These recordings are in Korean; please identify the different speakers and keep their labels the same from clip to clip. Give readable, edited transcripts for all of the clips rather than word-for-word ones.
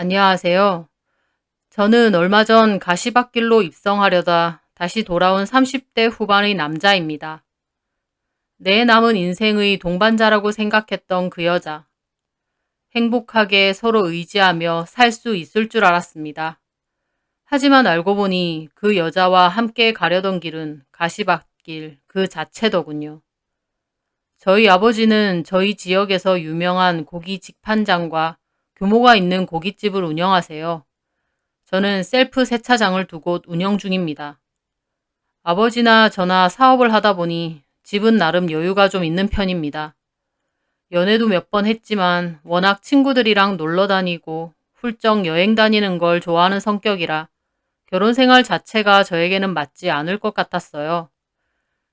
Speaker 1: 안녕하세요. 저는 얼마 전 가시밭길로 입성하려다 다시 돌아온 30대 후반의 남자입니다. 내 남은 인생의 동반자라고 생각했던 그 여자. 행복하게 서로 의지하며 살 수 있을 줄 알았습니다. 하지만 알고 보니 그 여자와 함께 가려던 길은 가시밭길 그 자체더군요. 저희 아버지는 저희 지역에서 유명한 고기 직판장과 규모가 있는 고깃집을 운영하세요. 저는 셀프 세차장을 두 곳 운영 중입니다. 아버지나 저나 사업을 하다 보니 집은 나름 여유가 좀 있는 편입니다. 연애도 몇 번 했지만 워낙 친구들이랑 놀러 다니고 훌쩍 여행 다니는 걸 좋아하는 성격이라 결혼 생활 자체가 저에게는 맞지 않을 것 같았어요.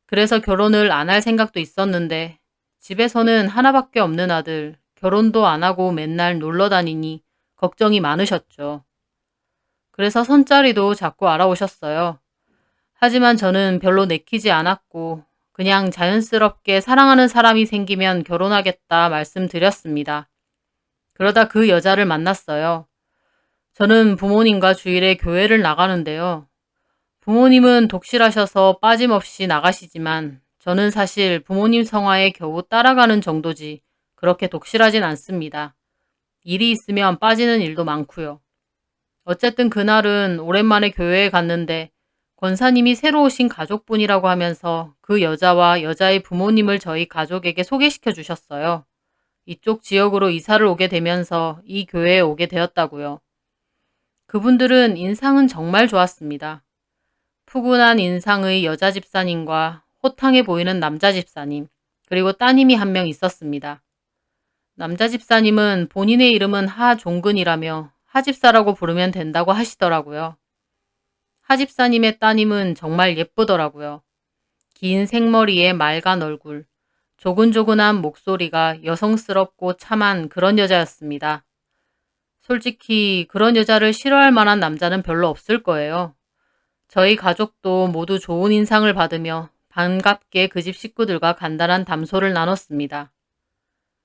Speaker 1: 그래서 결혼을 안 할 생각도 있었는데 집에서는 하나밖에 없는 아들, 결혼도 안 하고 맨날 놀러 다니니 걱정이 많으셨죠. 그래서 손자리도 자꾸 알아오셨어요. 하지만 저는 별로 내키지 않았고 그냥 자연스럽게 사랑하는 사람이 생기면 결혼하겠다 말씀드렸습니다. 그러다 그 여자를 만났어요. 저는 부모님과 주일에 교회를 나가는데요. 부모님은 독실하셔서 빠짐없이 나가시지만 저는 사실 부모님 성화에 겨우 따라가는 정도지 그렇게 독실하진 않습니다. 일이 있으면 빠지는 일도 많고요. 어쨌든 그날은 오랜만에 교회에 갔는데 권사님이 새로 오신 가족분이라고 하면서 그 여자와 여자의 부모님을 저희 가족에게 소개시켜 주셨어요. 이쪽 지역으로 이사를 오게 되면서 이 교회에 오게 되었다고요. 그분들은 인상은 정말 좋았습니다. 푸근한 인상의 여자 집사님과 호탕해 보이는 남자 집사님, 그리고 따님이 한 명 있었습니다. 남자 집사님은 본인의 이름은 하종근이라며 하집사라고 부르면 된다고 하시더라고요. 하집사님의 따님은 정말 예쁘더라고요. 긴 생머리에 맑은 얼굴, 조근조근한 목소리가 여성스럽고 참한 그런 여자였습니다. 솔직히 그런 여자를 싫어할 만한 남자는 별로 없을 거예요. 저희 가족도 모두 좋은 인상을 받으며 반갑게 그 집 식구들과 간단한 담소를 나눴습니다.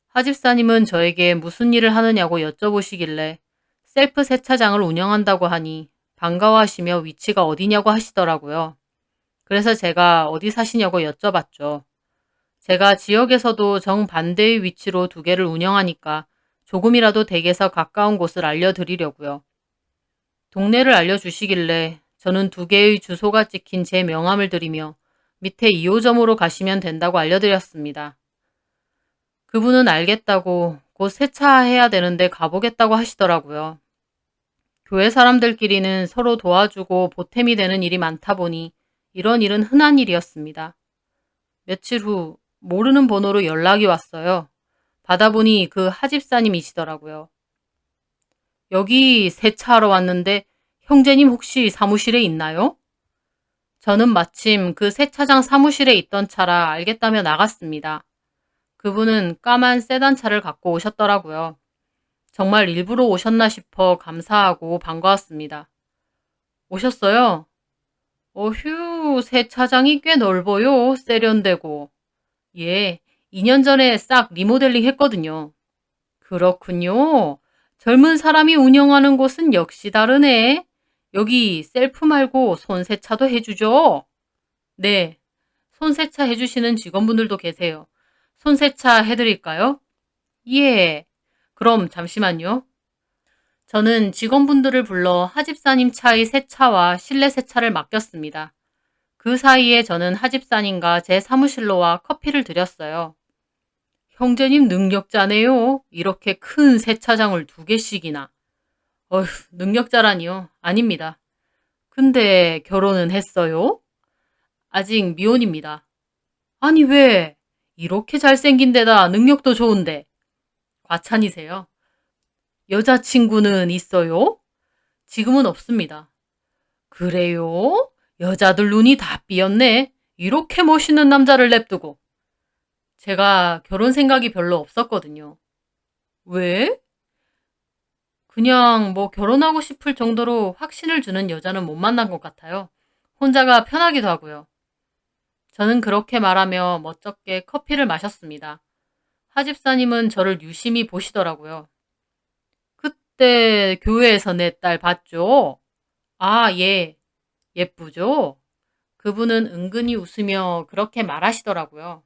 Speaker 1: 하집사님은 저에게 무슨 일을 하느냐고 여쭤보시길래 셀프 세차장을 운영한다고 하니 반가워하시며 위치가 어디냐고 하시더라고요. 그래서 제가 어디 사시냐고 여쭤봤죠. 제가 지역에서도 정반대의 위치로 두 개를 운영하니까 조금이라도 댁에서 가까운 곳을 알려드리려고요. 동네를 알려주시길래 저는 두 개의 주소가 찍힌 제 명함을 드리며 밑에 2호점으로 가시면 된다고 알려드렸습니다. 그분은 알겠다고 곧 세차해야 되는데 가보겠다고 하시더라고요. 교회 사람들끼리는 서로 도와주고 보탬이 되는 일이 많다 보니 이런 일은 흔한 일이었습니다. 며칠 후 모르는 번호로 연락이 왔어요. 받아보니 그 하집사님이시더라고요. 여기 세차하러 왔는데 형제님 혹시 사무실에 있나요? 저는 마침 그 세차장 사무실에 있던 차라 알겠다며 나갔습니다. 그분은 까만 세단 차를 갖고 오셨더라고요. 정말 일부러 오셨나 싶어 감사하고 반가웠습니다. 오셨어요? 어휴, 세차장이 꽤 넓어요. 세련되고. 예, 2년 전에 싹 리모델링 했거든요. 그렇군요. 젊은 사람이 운영하는 곳은 역시 다르네. 여기 셀프 말고 손세차도 해주죠? 네, 손세차 해주시는 직원분들도 계세요. 손세차 해드릴까요? 예. 그럼 잠시만요. 저는 직원분들을 불러 하집사님 차의 세차와 실내 세차를 맡겼습니다. 그 사이에 저는 하집사님과 제 사무실로 와 커피를 드렸어요. 형제님 능력자네요. 이렇게 큰 세차장을 두 개씩이나. 어휴, 능력자라니요. 아닙니다. 근데 결혼은 했어요? 아직 미혼입니다. 아니 왜? 이렇게 잘생긴 데다 능력도 좋은데. 과찬이세요. 여자친구는 있어요? 지금은 없습니다. 그래요? 여자들 눈이 다 삐었네. 이렇게 멋있는 남자를 냅두고. 제가 결혼 생각이 별로 없었거든요. 왜? 그냥 뭐 결혼하고 싶을 정도로 확신을 주는 여자는 못 만난 것 같아요. 혼자가 편하기도 하고요. 저는 그렇게 말하며 멋쩍게 커피를 마셨습니다. 하집사님은 저를 유심히 보시더라고요. 그때 교회에서 내 딸 봤죠? 아, 예. 예쁘죠? 그분은 은근히 웃으며 그렇게 말하시더라고요.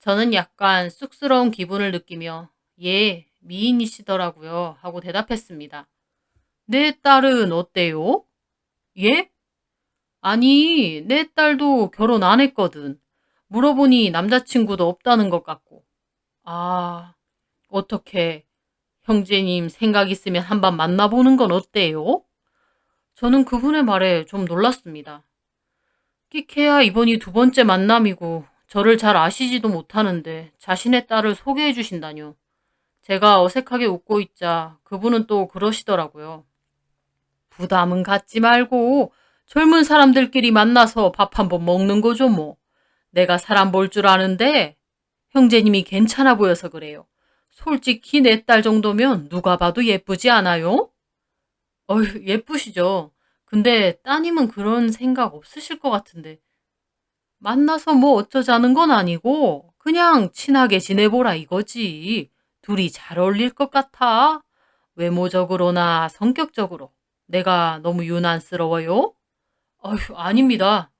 Speaker 1: 저는 약간 쑥스러운 기분을 느끼며 예, 미인이시더라고요 하고 대답했습니다. 내 딸은 어때요? 예? 아니, 내 딸도 결혼 안 했거든. 물어보니 남자친구도 없다는 것 같고. 아, 어떻게 형제님 생각 있으면 한번 만나보는 건 어때요? 저는 그분의 말에 좀 놀랐습니다. 끼케야 이번이 두 번째 만남이고 저를 잘 아시지도 못하는데 자신의 딸을 소개해 주신다뇨. 제가 어색하게 웃고 있자 그분은 또 그러시더라고요. 부담은 갖지 말고 젊은 사람들끼리 만나서 밥 한번 먹는 거죠 뭐. 내가 사람 볼 줄 아는데 형제님이 괜찮아 보여서 그래요. 솔직히 내 딸 정도면 누가 봐도 예쁘지 않아요? 어휴, 예쁘시죠. 근데 따님은 그런 생각 없으실 것 같은데. 만나서 뭐 어쩌자는 건 아니고 그냥 친하게 지내보라 이거지. 둘이 잘 어울릴 것 같아. 외모적으로나 성격적으로. 내가 너무 유난스러워요? 어휴, 아닙니다.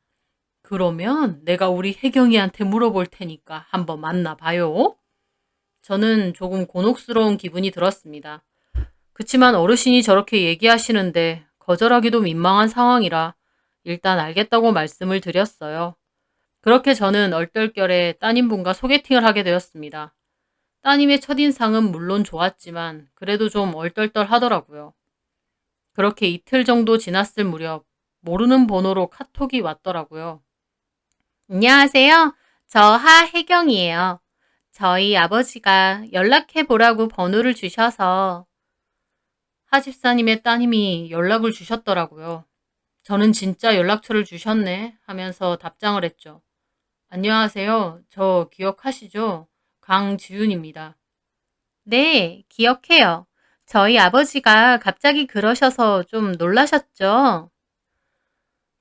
Speaker 1: 그러면 내가 우리 혜경이한테 물어볼 테니까 한번 만나봐요. 저는 조금 곤혹스러운 기분이 들었습니다. 그치만 어르신이 저렇게 얘기하시는데 거절하기도 민망한 상황이라 일단 알겠다고 말씀을 드렸어요. 그렇게 저는 얼떨결에 따님분과 소개팅을 하게 되었습니다. 따님의 첫인상은 물론 좋았지만 그래도 좀 얼떨떨 하더라고요. 그렇게 이틀 정도 지났을 무렵 모르는 번호로 카톡이 왔더라고요. 안녕하세요. 저 하혜경이에요. 저희 아버지가 연락해 보라고 번호를 주셔서 하집사님의 따님이 연락을 주셨더라고요. 저는 진짜 연락처를 주셨네 하면서 답장을 했죠. 안녕하세요. 저 기억하시죠? 강지윤입니다. 네, 기억해요. 저희 아버지가 갑자기 그러셔서 좀 놀라셨죠?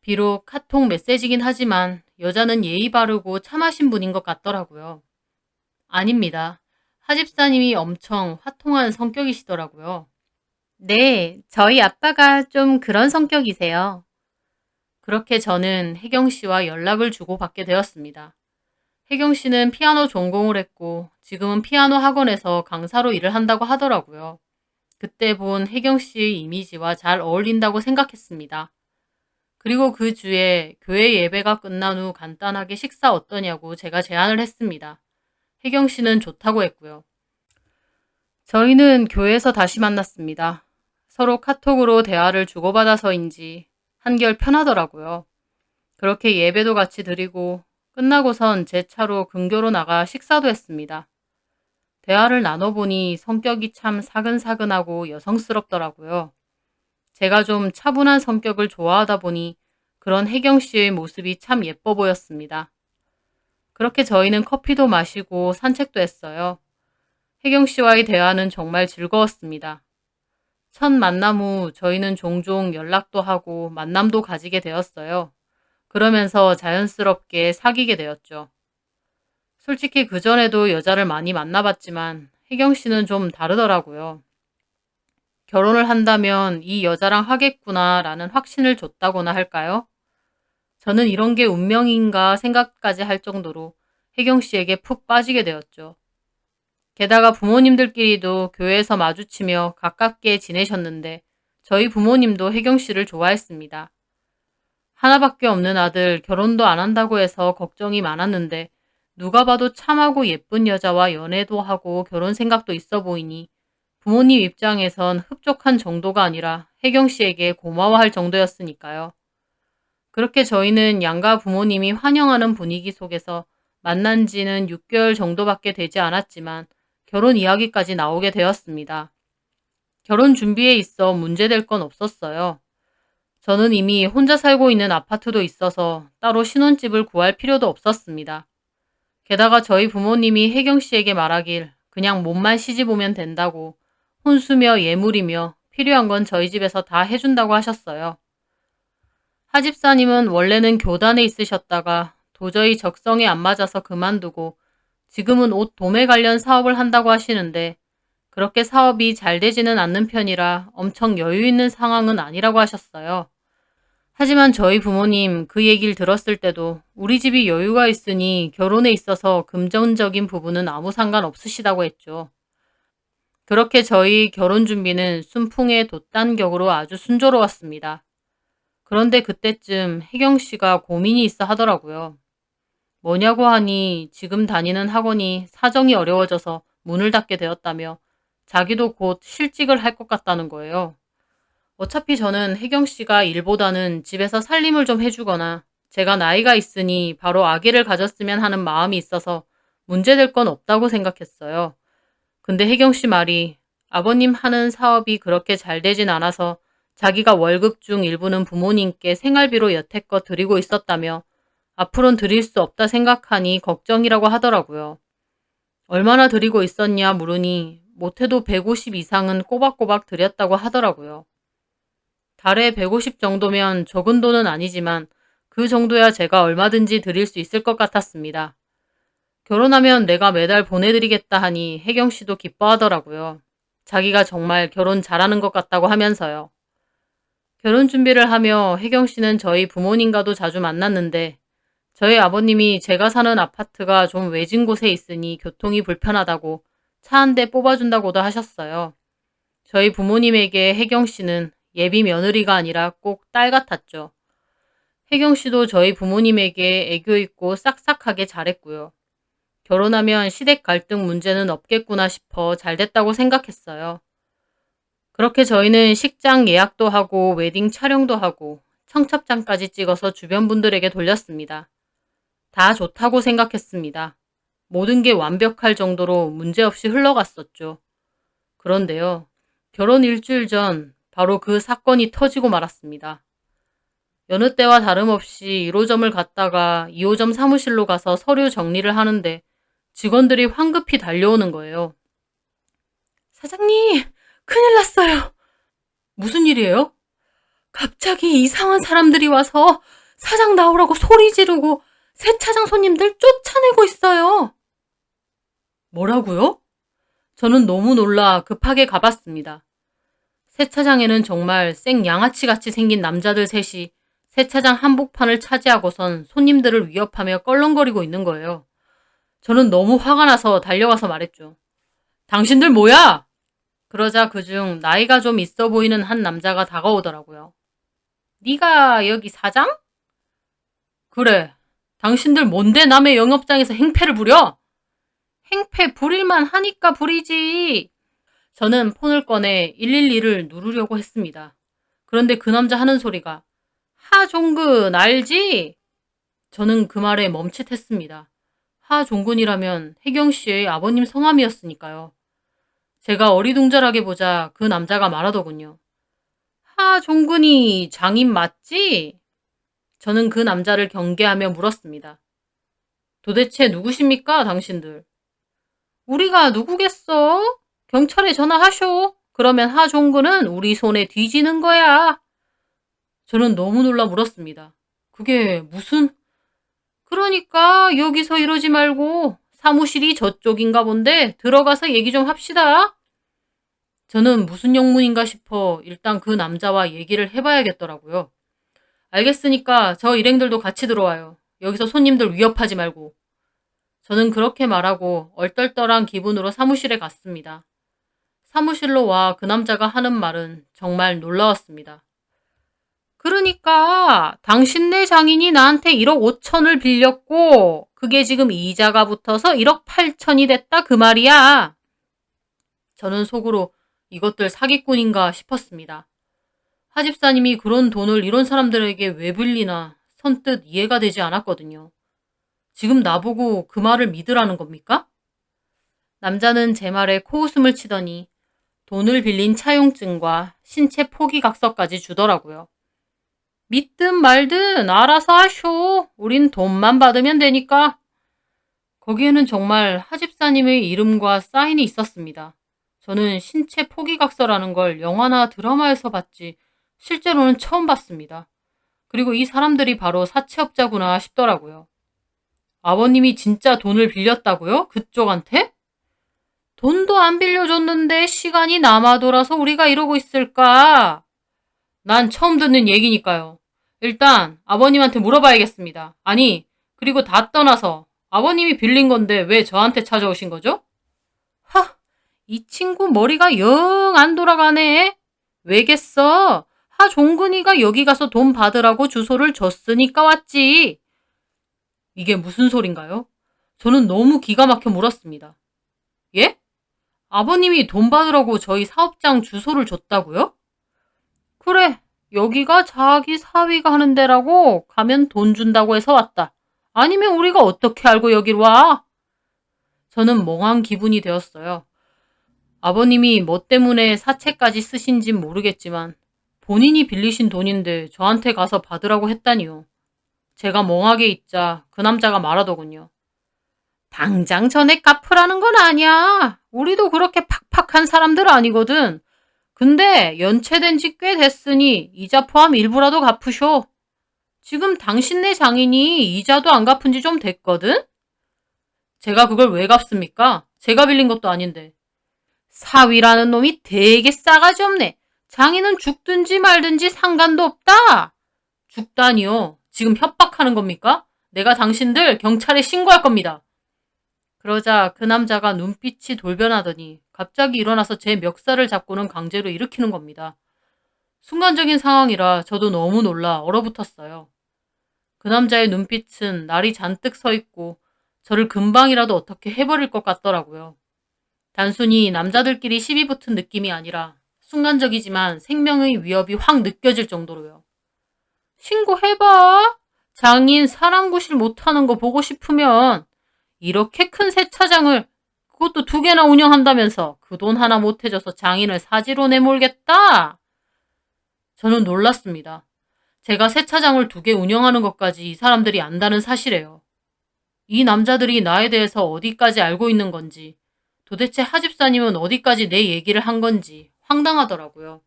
Speaker 1: 비록 카톡 메시지긴 하지만 여자는 예의 바르고 참하신 분인 것 같더라고요. 아닙니다. 하집사님이 엄청 화통한 성격이시더라고요. 네, 저희 아빠가 좀 그런 성격이세요. 그렇게 저는 혜경 씨와 연락을 주고받게 되었습니다. 혜경 씨는 피아노 전공을 했고 지금은 피아노 학원에서 강사로 일을 한다고 하더라고요. 그때 본 혜경 씨의 이미지와 잘 어울린다고 생각했습니다. 그리고 그 주에 교회 예배가 끝난 후 간단하게 식사 어떠냐고 제가 제안을 했습니다. 혜경 씨는 좋다고 했고요. 저희는 교회에서 다시 만났습니다. 서로 카톡으로 대화를 주고받아서인지 한결 편하더라고요. 그렇게 예배도 같이 드리고 끝나고선 제 차로 근교로 나가 식사도 했습니다. 대화를 나눠보니 성격이 참 사근사근하고 여성스럽더라고요. 제가 좀 차분한 성격을 좋아하다 보니 그런 혜경 씨의 모습이 참 예뻐 보였습니다. 그렇게 저희는 커피도 마시고 산책도 했어요. 혜경 씨와의 대화는 정말 즐거웠습니다. 첫 만남 후 저희는 종종 연락도 하고 만남도 가지게 되었어요. 그러면서 자연스럽게 사귀게 되었죠. 솔직히 그전에도 여자를 많이 만나봤지만 혜경 씨는 좀 다르더라고요. 결혼을 한다면 이 여자랑 하겠구나 라는 확신을 줬다고나 할까요? 저는 이런 게 운명인가 생각까지 할 정도로 혜경 씨에게 푹 빠지게 되었죠. 게다가 부모님들끼리도 교회에서 마주치며 가깝게 지내셨는데 저희 부모님도 혜경 씨를 좋아했습니다. 하나밖에 없는 아들 결혼도 안 한다고 해서 걱정이 많았는데 누가 봐도 참하고 예쁜 여자와 연애도 하고 결혼 생각도 있어 보이니 부모님 입장에선 흡족한 정도가 아니라 혜경 씨에게 고마워할 정도였으니까요. 그렇게 저희는 양가 부모님이 환영하는 분위기 속에서 만난 지는 6개월 정도밖에 되지 않았지만 결혼 이야기까지 나오게 되었습니다. 결혼 준비에 있어 문제될 건 없었어요. 저는 이미 혼자 살고 있는 아파트도 있어서 따로 신혼집을 구할 필요도 없었습니다. 게다가 저희 부모님이 혜경 씨에게 말하길 그냥 몸만 시집 오면 된다고 혼수며 예물이며 필요한 건 저희 집에서 다 해준다고 하셨어요. 하집사님은 원래는 교단에 있으셨다가 도저히 적성에 안 맞아서 그만두고 지금은 옷 도매 관련 사업을 한다고 하시는데 그렇게 사업이 잘 되지는 않는 편이라 엄청 여유 있는 상황은 아니라고 하셨어요. 하지만 저희 부모님 그 얘기를 들었을 때도 우리 집이 여유가 있으니 결혼에 있어서 금전적인 부분은 아무 상관 없으시다고 했죠. 그렇게 저희 결혼 준비는 순풍의 돛단격으로 아주 순조로웠습니다. 그런데 그때쯤 혜경 씨가 고민이 있어 하더라고요. 뭐냐고 하니 지금 다니는 학원이 사정이 어려워져서 문을 닫게 되었다며 자기도 곧 실직을 할 것 같다는 거예요. 어차피 저는 혜경 씨가 일보다는 집에서 살림을 좀 해주거나 제가 나이가 있으니 바로 아기를 가졌으면 하는 마음이 있어서 문제될 건 없다고 생각했어요. 근데 혜경 씨 말이 아버님 하는 사업이 그렇게 잘 되진 않아서 자기가 월급 중 일부는 부모님께 생활비로 여태껏 드리고 있었다며 앞으론 드릴 수 없다 생각하니 걱정이라고 하더라고요. 얼마나 드리고 있었냐 물으니 못해도 150 이상은 꼬박꼬박 드렸다고 하더라고요. 달에 150 정도면 적은 돈은 아니지만 그 정도야 제가 얼마든지 드릴 수 있을 것 같았습니다. 결혼하면 내가 매달 보내드리겠다 하니 혜경 씨도 기뻐하더라고요. 자기가 정말 결혼 잘하는 것 같다고 하면서요. 결혼 준비를 하며 혜경 씨는 저희 부모님과도 자주 만났는데 저희 아버님이 제가 사는 아파트가 좀 외진 곳에 있으니 교통이 불편하다고 차 한 대 뽑아준다고도 하셨어요. 저희 부모님에게 혜경 씨는 예비 며느리가 아니라 꼭 딸 같았죠. 혜경 씨도 저희 부모님에게 애교 있고 싹싹하게 잘했고요. 결혼하면 시댁 갈등 문제는 없겠구나 싶어 잘 됐다고 생각했어요. 그렇게 저희는 식장 예약도 하고 웨딩 촬영도 하고 청첩장까지 찍어서 주변 분들에게 돌렸습니다. 다 좋다고 생각했습니다. 모든 게 완벽할 정도로 문제없이 흘러갔었죠. 그런데요, 결혼 일주일 전 바로 그 사건이 터지고 말았습니다. 여느 때와 다름없이 1호점을 갔다가 2호점 사무실로 가서 서류 정리를 하는데 직원들이 황급히 달려오는 거예요. 사장님, 큰일 났어요. 무슨 일이에요? 갑자기 이상한 사람들이 와서 사장 나오라고 소리 지르고 세차장 손님들 쫓아내고 있어요. 뭐라고요? 저는 너무 놀라 급하게 가봤습니다. 세차장에는 정말 생양아치 같이 생긴 남자들 셋이 세차장 한복판을 차지하고선 손님들을 위협하며 껄렁거리고 있는 거예요. 저는 너무 화가 나서 달려가서 말했죠. 당신들 뭐야? 그러자 그중 나이가 좀 있어 보이는 한 남자가 다가오더라고요. 네가 여기 사장? 그래. 당신들 뭔데 남의 영업장에서 행패를 부려? 행패 부릴만 하니까 부리지. 저는 폰을 꺼내 112를 누르려고 했습니다. 그런데 그 남자 하는 소리가 하종근 알지? 저는 그 말에 멈칫했습니다. 하종근이라면 혜경 씨의 아버님 성함이었으니까요. 제가 어리둥절하게 보자 그 남자가 말하더군요. 하종근이 장인 맞지? 저는 그 남자를 경계하며 물었습니다. 도대체 누구십니까, 당신들? 우리가 누구겠어? 경찰에 전화하쇼. 그러면 하종근은 우리 손에 뒤지는 거야. 저는 너무 놀라 물었습니다. 그게 무슨... 그러니까 여기서 이러지 말고 사무실이 저쪽인가 본데 들어가서 얘기 좀 합시다. 저는 무슨 영문인가 싶어 일단 그 남자와 얘기를 해봐야겠더라고요. 알겠으니까 저 일행들도 같이 들어와요. 여기서 손님들 위협하지 말고. 저는 그렇게 말하고 얼떨떨한 기분으로 사무실에 갔습니다. 사무실로 와 그 남자가 하는 말은 정말 놀라웠습니다. 그러니까 당신네 장인이 나한테 1억 5천을 빌렸고 그게 지금 이자가 붙어서 1억 8천이 됐다 그 말이야. 저는 속으로 이것들 사기꾼인가 싶었습니다. 하집사님이 그런 돈을 이런 사람들에게 왜 빌리나 선뜻 이해가 되지 않았거든요. 지금 나보고 그 말을 믿으라는 겁니까? 남자는 제 말에 코웃음을 치더니 돈을 빌린 차용증과 신체 포기각서까지 주더라고요. 믿든 말든 알아서 하쇼. 우린 돈만 받으면 되니까. 거기에는 정말 하집사님의 이름과 사인이 있었습니다. 저는 신체 포기각서라는 걸 영화나 드라마에서 봤지 실제로는 처음 봤습니다. 그리고 이 사람들이 바로 사채업자구나 싶더라고요. 아버님이 진짜 돈을 빌렸다고요? 그쪽한테? 돈도 안 빌려줬는데 시간이 남아 돌아서 우리가 이러고 있을까? 난 처음 듣는 얘기니까요. 일단 아버님한테 물어봐야겠습니다. 아니, 그리고 다 떠나서 아버님이 빌린 건데 왜 저한테 찾아오신 거죠? 하, 이 친구 머리가 영 안 돌아가네. 왜겠어? 종근이가 여기 가서 돈 받으라고 주소를 줬으니까 왔지. 이게 무슨 소린가요? 저는 너무 기가 막혀 물었습니다. 예? 아버님이 돈 받으라고 저희 사업장 주소를 줬다고요? 그래, 여기가 자기 사위가 하는 데라고 가면 돈 준다고 해서 왔다. 아니면 우리가 어떻게 알고 여길 와? 저는 멍한 기분이 되었어요. 아버님이 뭐 때문에 사채까지 쓰신진 모르겠지만 본인이 빌리신 돈인데 저한테 가서 받으라고 했다니요. 제가 멍하게 있자 그 남자가 말하더군요. 당장 전액 갚으라는 건 아니야. 우리도 그렇게 팍팍한 사람들 아니거든. 근데 연체된 지 꽤 됐으니 이자 포함 일부라도 갚으쇼. 지금 당신네 장인이 이자도 안 갚은 지 좀 됐거든? 제가 그걸 왜 갚습니까? 제가 빌린 것도 아닌데. 사위라는 놈이 되게 싸가지 없네. 장인은 죽든지 말든지 상관도 없다. 죽다니요. 지금 협박하는 겁니까? 내가 당신들 경찰에 신고할 겁니다. 그러자 그 남자가 눈빛이 돌변하더니 갑자기 일어나서 제 멱살을 잡고는 강제로 일으키는 겁니다. 순간적인 상황이라 저도 너무 놀라 얼어붙었어요. 그 남자의 눈빛은 날이 잔뜩 서 있고 저를 금방이라도 어떻게 해버릴 것 같더라고요. 단순히 남자들끼리 시비 붙은 느낌이 아니라 순간적이지만 생명의 위협이 확 느껴질 정도로요. 신고해봐. 장인 사랑구실 못하는 거 보고 싶으면 이렇게 큰 세차장을 그것도 2개나 운영한다면서 그 돈 하나 못해줘서 장인을 사지로 내몰겠다? 저는 놀랐습니다. 제가 세차장을 2개 운영하는 것까지 이 사람들이 안다는 사실이에요. 이 남자들이 나에 대해서 어디까지 알고 있는 건지, 도대체 하집사님은 어디까지 내 얘기를 한 건지 황당하더라고요.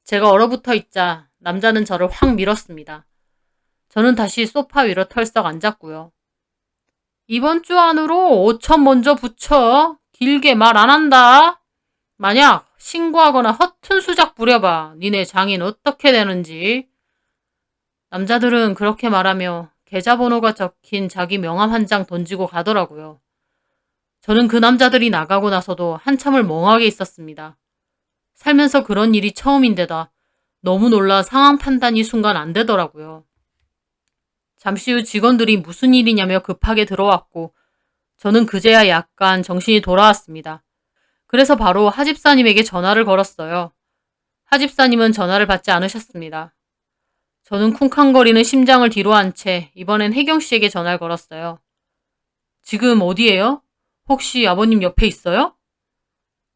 Speaker 1: 제가 얼어붙어 있자 남자는 저를 확 밀었습니다. 저는 다시 소파 위로 털썩 앉았고요. 이번 주 안으로 5천 먼저 붙여. 길게 말 안 한다. 만약 신고하거나 허튼 수작 부려봐. 니네 장인 어떻게 되는지. 남자들은 그렇게 말하며 계좌번호가 적힌 자기 명함 한 장 던지고 가더라고요. 저는 그 남자들이 나가고 나서도 한참을 멍하게 있었습니다. 살면서 그런 일이 처음인데다 너무 놀라 상황 판단이 순간 안 되더라고요. 잠시 후 직원들이 무슨 일이냐며 급하게 들어왔고 저는 그제야 약간 정신이 돌아왔습니다. 그래서 바로 하집사님에게 전화를 걸었어요. 하집사님은 전화를 받지 않으셨습니다. 저는 쿵쾅거리는 심장을 뒤로 한 채 이번엔 혜경 씨에게 전화를 걸었어요. 지금 어디예요? 혹시 아버님 옆에 있어요?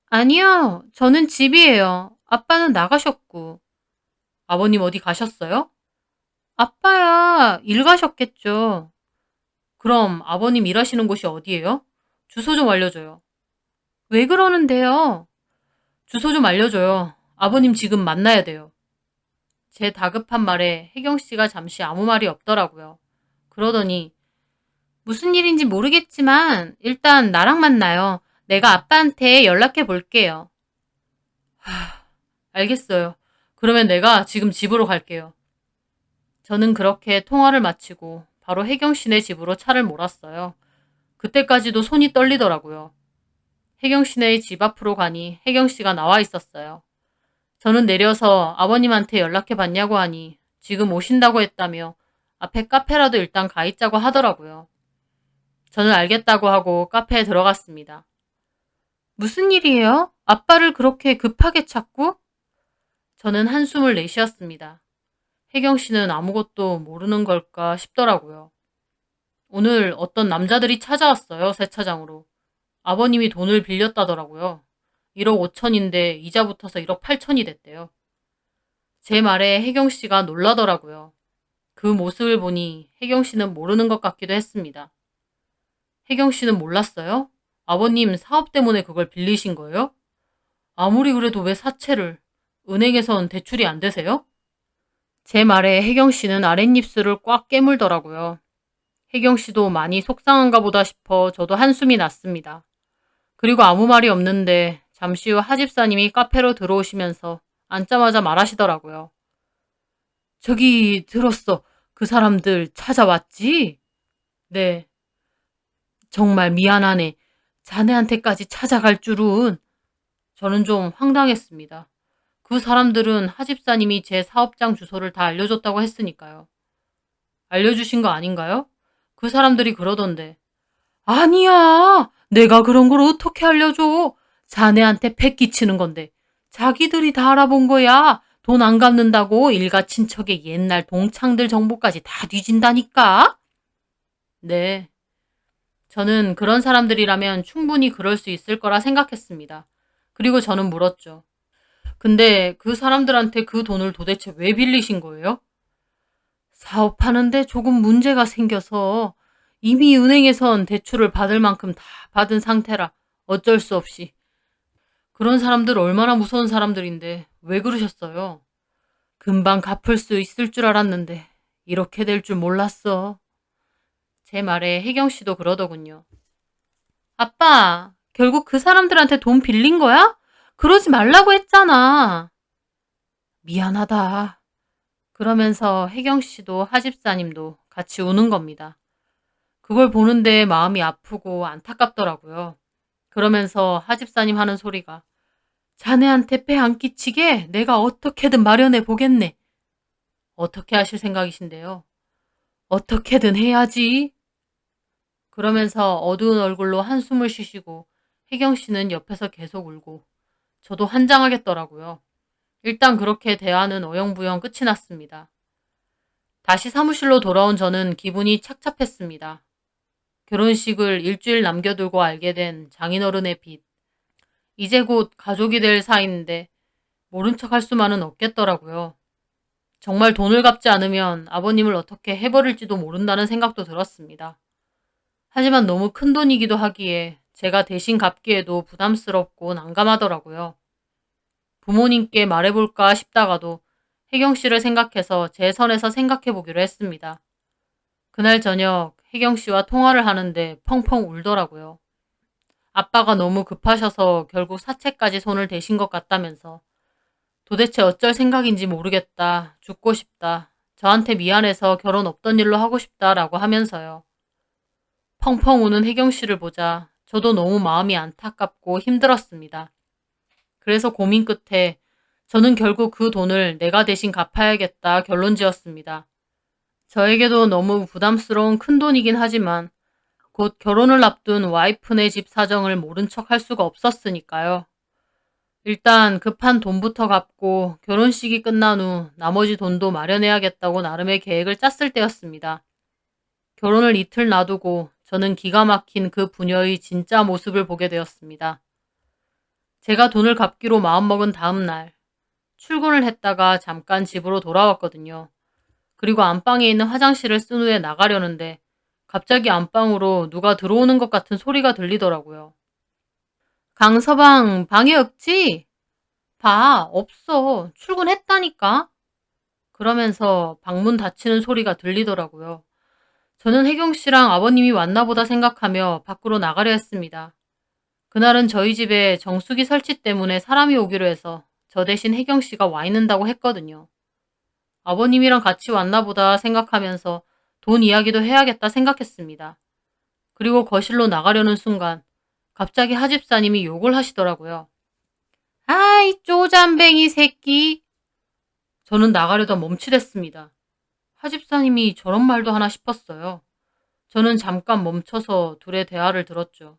Speaker 1: 아니요, 저는 집이에요. 아빠는 나가셨고. 아버님 어디 가셨어요? 아빠야, 일 가셨겠죠. 그럼 아버님 일하시는 곳이 어디예요? 주소 좀 알려줘요. 왜 그러는데요? 주소 좀 알려줘요. 아버님 지금 만나야 돼요. 제 다급한 말에 혜경 씨가 잠시 아무 말이 없더라고요. 그러더니 무슨 일인지 모르겠지만 일단 나랑 만나요. 내가 아빠한테 연락해 볼게요. 알겠어요. 그러면 내가 지금 집으로 갈게요. 저는 그렇게 통화를 마치고 바로 혜경 씨네 집으로 차를 몰았어요. 그때까지도 손이 떨리더라고요. 혜경 씨네 집 앞으로 가니 혜경 씨가 나와 있었어요. 저는 내려서 아버님한테 연락해 봤냐고 하니 지금 오신다고 했다며 앞에 카페라도 일단 가 있자고 하더라고요. 저는 알겠다고 하고 카페에 들어갔습니다. 무슨 일이에요? 아빠를 그렇게 급하게 찾고? 저는 한숨을 내쉬었습니다. 혜경 씨는 아무것도 모르는 걸까 싶더라고요. 오늘 어떤 남자들이 찾아왔어요, 세차장으로. 아버님이 돈을 빌렸다더라고요. 1억 5천인데 이자 붙어서 1억 8천이 됐대요. 제 말에 혜경 씨가 놀라더라고요. 그 모습을 보니 혜경 씨는 모르는 것 같기도 했습니다. 혜경 씨는 몰랐어요? 아버님 사업 때문에 그걸 빌리신 거예요? 아무리 그래도 왜 사채를? 은행에선 대출이 안 되세요? 제 말에 혜경 씨는 아랫입술을 꽉 깨물더라고요. 혜경 씨도 많이 속상한가 보다 싶어 저도 한숨이 났습니다. 그리고 아무 말이 없는데 잠시 후 하집사님이 카페로 들어오시면서 앉자마자 말하시더라고요. 저기 들었어. 그 사람들 찾아왔지? 네. 정말 미안하네. 자네한테까지 찾아갈 줄은. 저는 좀 황당했습니다. 그 사람들은 하집사님이 제 사업장 주소를 다 알려줬다고 했으니까요. 알려주신 거 아닌가요? 그 사람들이 그러던데. 아니야! 내가 그런 걸 어떻게 알려줘? 자네한테 패 끼치는 건데. 자기들이 다 알아본 거야. 돈 안 갚는다고 일가 친척의 옛날 동창들 정보까지 다 뒤진다니까? 네. 저는 그런 사람들이라면 충분히 그럴 수 있을 거라 생각했습니다. 그리고 저는 물었죠. 근데 그 사람들한테 그 돈을 도대체 왜 빌리신 거예요? 사업하는데 조금 문제가 생겨서 이미 은행에선 대출을 받을 만큼 다 받은 상태라 어쩔 수 없이. 그런 사람들 얼마나 무서운 사람들인데 왜 그러셨어요? 금방 갚을 수 있을 줄 알았는데 이렇게 될 줄 몰랐어. 제 말에 혜경 씨도 그러더군요. 아빠, 결국 그 사람들한테 돈 빌린 거야? 그러지 말라고 했잖아. 미안하다. 그러면서 혜경 씨도 하집사님도 같이 우는 겁니다. 그걸 보는데 마음이 아프고 안타깝더라고요. 그러면서 하집사님 하는 소리가 자네한테 배 안 끼치게 내가 어떻게든 마련해 보겠네. 어떻게 하실 생각이신데요? 어떻게든 해야지. 그러면서 어두운 얼굴로 한숨을 쉬시고 혜경 씨는 옆에서 계속 울고 저도 환장하겠더라고요. 일단 그렇게 대화는 어영부영 끝이 났습니다. 다시 사무실로 돌아온 저는 기분이 착잡했습니다. 결혼식을 일주일 남겨두고 알게 된 장인어른의 빚. 이제 곧 가족이 될 사이인데 모른 척 할 수만은 없겠더라고요. 정말 돈을 갚지 않으면 아버님을 어떻게 해버릴지도 모른다는 생각도 들었습니다. 하지만 너무 큰 돈이기도 하기에 제가 대신 갚기에도 부담스럽고 난감하더라고요. 부모님께 말해볼까 싶다가도 혜경 씨를 생각해서 제 선에서 생각해보기로 했습니다. 그날 저녁 혜경 씨와 통화를 하는데 펑펑 울더라고요. 아빠가 너무 급하셔서 결국 사채까지 손을 대신 것 같다면서 도대체 어쩔 생각인지 모르겠다. 죽고 싶다. 저한테 미안해서 결혼 없던 일로 하고 싶다라고 하면서요. 펑펑 우는 혜경 씨를 보자 저도 너무 마음이 안타깝고 힘들었습니다. 그래서 고민 끝에 저는 결국 그 돈을 내가 대신 갚아야겠다 결론 지었습니다. 저에게도 너무 부담스러운 큰 돈이긴 하지만 곧 결혼을 앞둔 와이프네 집 사정을 모른 척 할 수가 없었으니까요. 일단 급한 돈부터 갚고 결혼식이 끝난 후 나머지 돈도 마련해야겠다고 나름의 계획을 짰을 때였습니다. 결혼을 이틀 놔두고 저는 기가 막힌 그 부녀의 진짜 모습을 보게 되었습니다. 제가 돈을 갚기로 마음먹은 다음 날 출근을 했다가 잠깐 집으로 돌아왔거든요. 그리고 안방에 있는 화장실을 쓴 후에 나가려는데 갑자기 안방으로 누가 들어오는 것 같은 소리가 들리더라고요. 강서방 방에 없지? 봐, 없어. 출근했다니까? 그러면서 방문 닫히는 소리가 들리더라고요. 저는 혜경 씨랑 아버님이 왔나 보다 생각하며 밖으로 나가려 했습니다. 그날은 저희 집에 정수기 설치 때문에 사람이 오기로 해서 저 대신 혜경 씨가 와 있는다고 했거든요. 아버님이랑 같이 왔나 보다 생각하면서 돈 이야기도 해야겠다 생각했습니다. 그리고 거실로 나가려는 순간 갑자기 하집사님이 욕을 하시더라고요. 아이 쪼잔뱅이 새끼. 저는 나가려다 멈칫했습니다. 하집사님이 저런 말도 하나 싶었어요. 저는 잠깐 멈춰서 둘의 대화를 들었죠.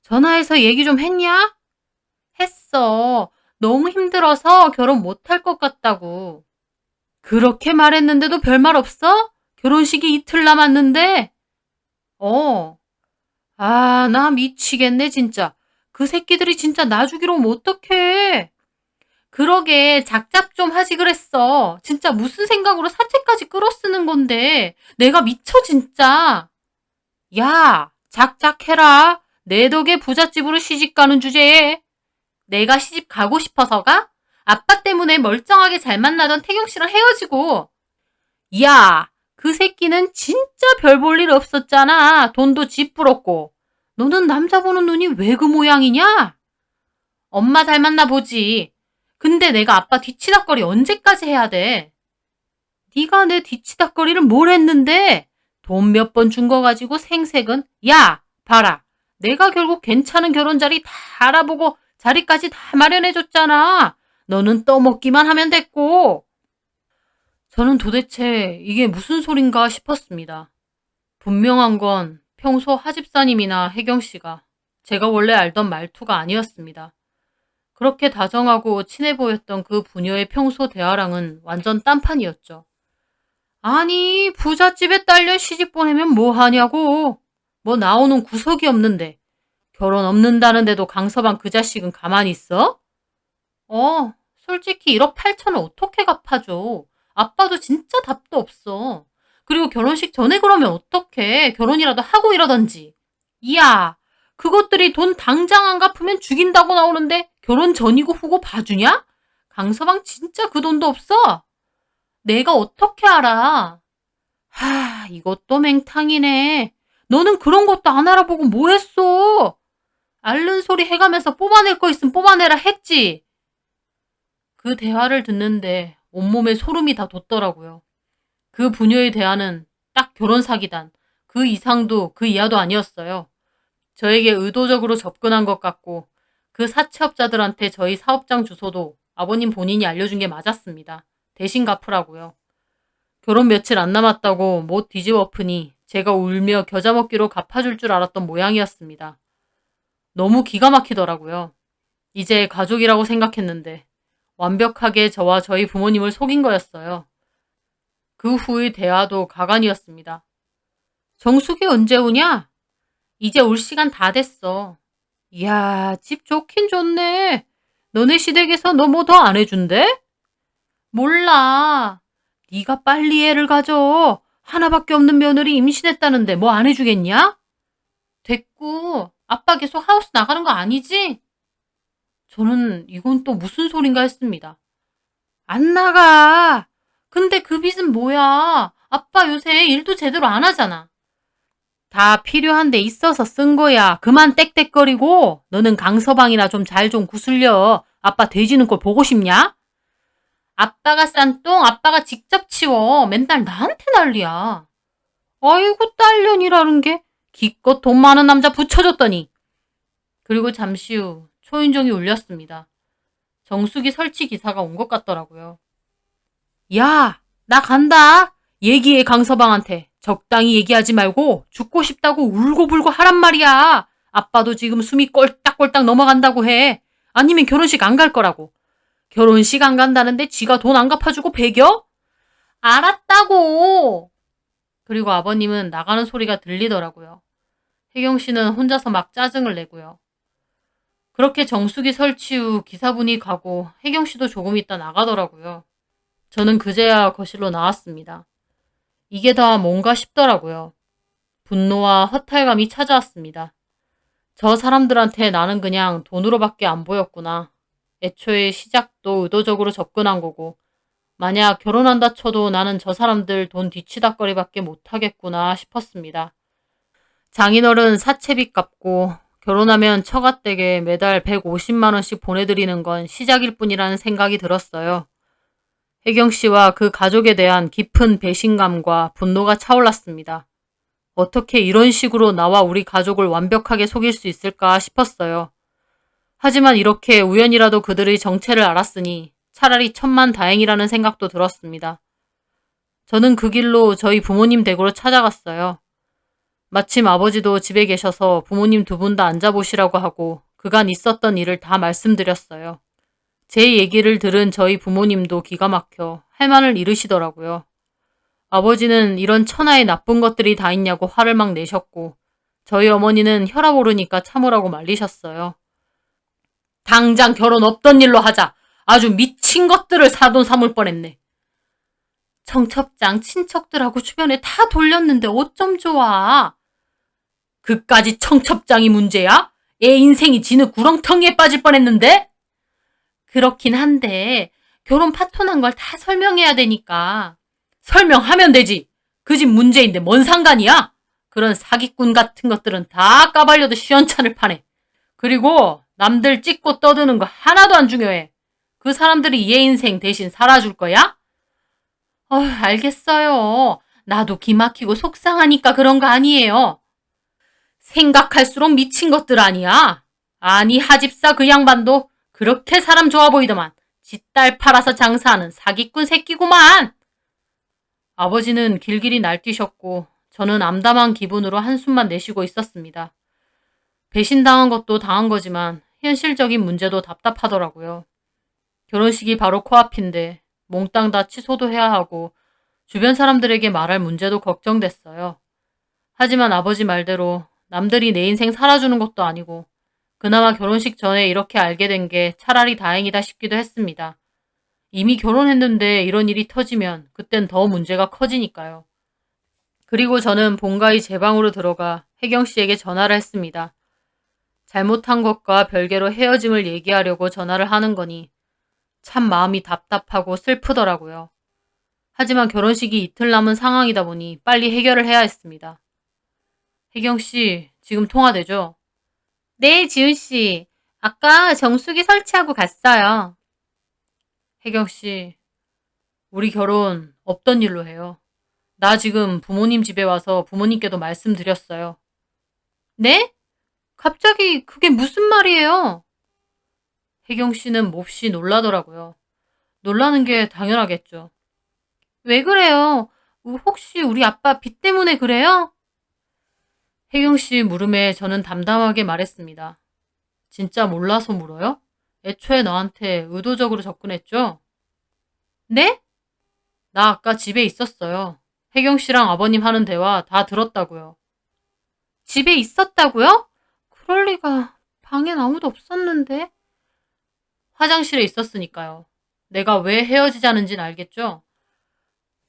Speaker 1: 전화해서 얘기 좀 했냐? 했어. 너무 힘들어서 결혼 못할 것 같다고. 그렇게 말했는데도 별말 없어? 결혼식이 이틀 남았는데? 어. 아, 나 미치겠네, 진짜. 그 새끼들이 진짜 나 죽이러 오면 어떡해. 그러게, 작작 좀 하지 그랬어. 진짜 무슨 생각으로 사채까지 끌어쓰는 건데. 내가 미쳐, 진짜. 야, 작작해라. 내 덕에 부잣집으로 시집 가는 주제에. 내가 시집 가고 싶어서가? 아빠 때문에 멀쩡하게 잘 만나던 태경 씨랑 헤어지고. 야, 그 새끼는 진짜 별 볼 일 없었잖아. 돈도 집 불었고. 너는 남자 보는 눈이 왜 그 모양이냐? 엄마 닮았나 보지. 근데 내가 아빠 뒤치다꺼리 언제까지 해야 돼? 네가 내 뒤치다꺼리를 뭘 했는데? 돈 몇 번 준 거 가지고 생색은? 야, 봐라. 내가 결국 괜찮은 결혼 자리 다 알아보고 자리까지 다 마련해줬잖아. 너는 떠먹기만 하면 됐고. 저는 도대체 이게 무슨 소린가 싶었습니다. 분명한 건 평소 하집사님이나 혜경 씨가 제가 원래 알던 말투가 아니었습니다. 그렇게 다정하고 친해 보였던 그 부녀의 평소 대화랑은 완전 딴판이었죠. 아니, 부잣집에 딸려 시집 보내면 뭐 하냐고. 뭐 나오는 구석이 없는데. 결혼 없는다는데도 강서방 그 자식은 가만히 있어? 솔직히 1억 8천을 어떻게 갚아줘. 아빠도 진짜 답도 없어. 그리고 결혼식 전에 그러면 어떡해. 결혼이라도 하고 이러던지. 이야, 그것들이 돈 당장 안 갚으면 죽인다고 나오는데 결혼 전이고 후고 봐주냐? 강서방 진짜 그 돈도 없어? 내가 어떻게 알아? 이것도 맹탕이네. 너는 그런 것도 안 알아보고 뭐 했어? 앓는 소리 해가면서 뽑아낼 거 있으면 뽑아내라 했지. 그 대화를 듣는데 온몸에 소름이 다 돋더라고요. 그 부녀의 대화는 딱 결혼 사기단, 그 이상도 그 이하도 아니었어요. 저에게 의도적으로 접근한 것 같고 그 사채업자들한테 저희 사업장 주소도 아버님 본인이 알려준 게 맞았습니다. 대신 갚으라고요. 결혼 며칠 안 남았다고 못 뒤집어 엎으니 제가 울며 겨자 먹기로 갚아줄 줄 알았던 모양이었습니다. 너무 기가 막히더라고요. 이제 가족이라고 생각했는데 완벽하게 저와 저희 부모님을 속인 거였어요. 그 후의 대화도 가관이었습니다. 정숙이 언제 오냐? 이제 올 시간 다 됐어. 이야, 집 좋긴 좋네. 너네 시댁에서 너 뭐 더 안 해준대? 몰라. 네가 빨리 애를 가져. 하나밖에 없는 며느리 임신했다는데 뭐 안 해주겠냐? 됐고, 아빠 계속 하우스 나가는 거 아니지? 저는 이건 또 무슨 소린가 했습니다. 안 나가. 근데 그 빚은 뭐야? 아빠 요새 일도 제대로 안 하잖아. 다 필요한 데 있어서 쓴 거야. 그만 땡땡거리고 너는 강서방이나 좀 잘 좀 구슬려. 아빠 돼지는 걸 보고 싶냐? 아빠가 싼 똥 아빠가 직접 치워. 맨날 나한테 난리야. 아이고 딸년이라는 게 기껏 돈 많은 남자 붙여줬더니. 그리고 잠시 후 초인종이 울렸습니다. 정수기 설치 기사가 온 것 같더라고요. 야, 나 간다. 얘기해 강서방한테. 적당히 얘기하지 말고 죽고 싶다고 울고불고 하란 말이야. 아빠도 지금 숨이 꼴딱꼴딱 넘어간다고 해. 아니면 결혼식 안 갈 거라고. 결혼식 안 간다는데 지가 돈 안 갚아주고 배겨? 알았다고. 그리고 아버님은 나가는 소리가 들리더라고요. 혜경 씨는 혼자서 막 짜증을 내고요. 그렇게 정수기 설치 후 기사분이 가고 혜경 씨도 조금 있다 나가더라고요. 저는 그제야 거실로 나왔습니다. 이게 다 뭔가 싶더라고요. 분노와 허탈감이 찾아왔습니다. 저 사람들한테 나는 그냥 돈으로밖에 안 보였구나. 애초에 시작도 의도적으로 접근한 거고 만약 결혼한다 쳐도 나는 저 사람들 돈 뒤치다꺼리밖에 못하겠구나 싶었습니다. 장인어른 사채빚 갚고 결혼하면 처가댁에 매달 150만 원씩 보내드리는 건 시작일 뿐이라는 생각이 들었어요. 혜경 씨와 그 가족에 대한 깊은 배신감과 분노가 차올랐습니다. 어떻게 이런 식으로 나와 우리 가족을 완벽하게 속일 수 있을까 싶었어요. 하지만 이렇게 우연이라도 그들의 정체를 알았으니 차라리 천만다행이라는 생각도 들었습니다. 저는 그 길로 저희 부모님 댁으로 찾아갔어요. 마침 아버지도 집에 계셔서 부모님 두 분 다 앉아보시라고 하고 그간 있었던 일을 다 말씀드렸어요. 제 얘기를 들은 저희 부모님도 기가 막혀 할 말을 잃으시더라고요. 아버지는 이런 천하의 나쁜 것들이 다 있냐고 화를 막 내셨고 저희 어머니는 혈압 오르니까 참으라고 말리셨어요. 당장 결혼 없던 일로 하자. 아주 미친 것들을 사돈 삼을 뻔했네. 청첩장 친척들하고 주변에 다 돌렸는데 어쩜 좋아. 그까지 청첩장이 문제야? 애 인생이 지는 구렁텅이에 빠질 뻔했는데? 그렇긴 한데 결혼 파토난 걸 다 설명해야 되니까. 설명하면 되지. 그 집 문제인데 뭔 상관이야? 그런 사기꾼 같은 것들은 다 까발려도 시원찮을 판에. 그리고 남들 찍고 떠드는 거 하나도 안 중요해. 그 사람들이 얘 인생 대신 살아줄 거야? 알겠어요. 나도 기막히고 속상하니까 그런 거 아니에요. 생각할수록 미친 것들 아니야. 아니 하집사 그 양반도 그렇게 사람 좋아 보이더만 지 딸 팔아서 장사하는 사기꾼 새끼구만. 아버지는 길길이 날뛰셨고 저는 암담한 기분으로 한숨만 내쉬고 있었습니다. 배신당한 것도 당한 거지만 현실적인 문제도 답답하더라고요. 결혼식이 바로 코앞인데 몽땅 다 취소도 해야 하고 주변 사람들에게 말할 문제도 걱정됐어요. 하지만 아버지 말대로 남들이 내 인생 살아주는 것도 아니고 그나마 결혼식 전에 이렇게 알게 된 게 차라리 다행이다 싶기도 했습니다. 이미 결혼했는데 이런 일이 터지면 그땐 더 문제가 커지니까요. 그리고 저는 본가의 제 방으로 들어가 혜경 씨에게 전화를 했습니다. 잘못한 것과 별개로 헤어짐을 얘기하려고 전화를 하는 거니 참 마음이 답답하고 슬프더라고요. 하지만 결혼식이 이틀 남은 상황이다 보니 빨리 해결을 해야 했습니다. 혜경 씨, 지금 통화되죠? 네, 지훈 씨. 아까 정수기 설치하고 갔어요. 혜경 씨, 우리 결혼 없던 일로 해요. 나 지금 부모님 집에 와서 부모님께도 말씀드렸어요. 네? 갑자기 그게 무슨 말이에요? 혜경 씨는 몹시 놀라더라고요. 놀라는 게 당연하겠죠. 왜 그래요? 혹시 우리 아빠 빚 때문에 그래요? 혜경 씨 물음에 저는 담담하게 말했습니다. 진짜 몰라서 물어요? 애초에 너한테 의도적으로 접근했죠? 네? 나 아까 집에 있었어요. 혜경 씨랑 아버님 하는 대화 다 들었다고요. 집에 있었다고요? 그럴 리가. 방엔 아무도 없었는데. 화장실에 있었으니까요. 내가 왜 헤어지자는진 알겠죠?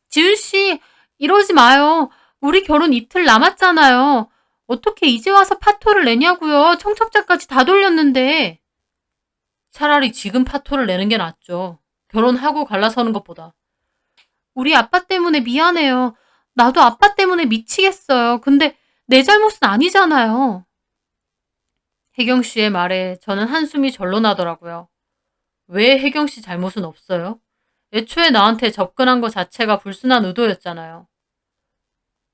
Speaker 1: 지은 씨, 이러지 마요. 우리 결혼 이틀 남았잖아요. 어떻게 이제 와서 파토를 내냐고요. 청첩장까지 다 돌렸는데. 차라리 지금 파토를 내는 게 낫죠. 결혼하고 갈라서는 것보다. 우리 아빠 때문에 미안해요. 나도 아빠 때문에 미치겠어요. 근데 내 잘못은 아니잖아요. 혜경 씨의 말에 저는 한숨이 절로 나더라고요. 왜 혜경 씨 잘못은 없어요? 애초에 나한테 접근한 것 자체가 불순한 의도였잖아요.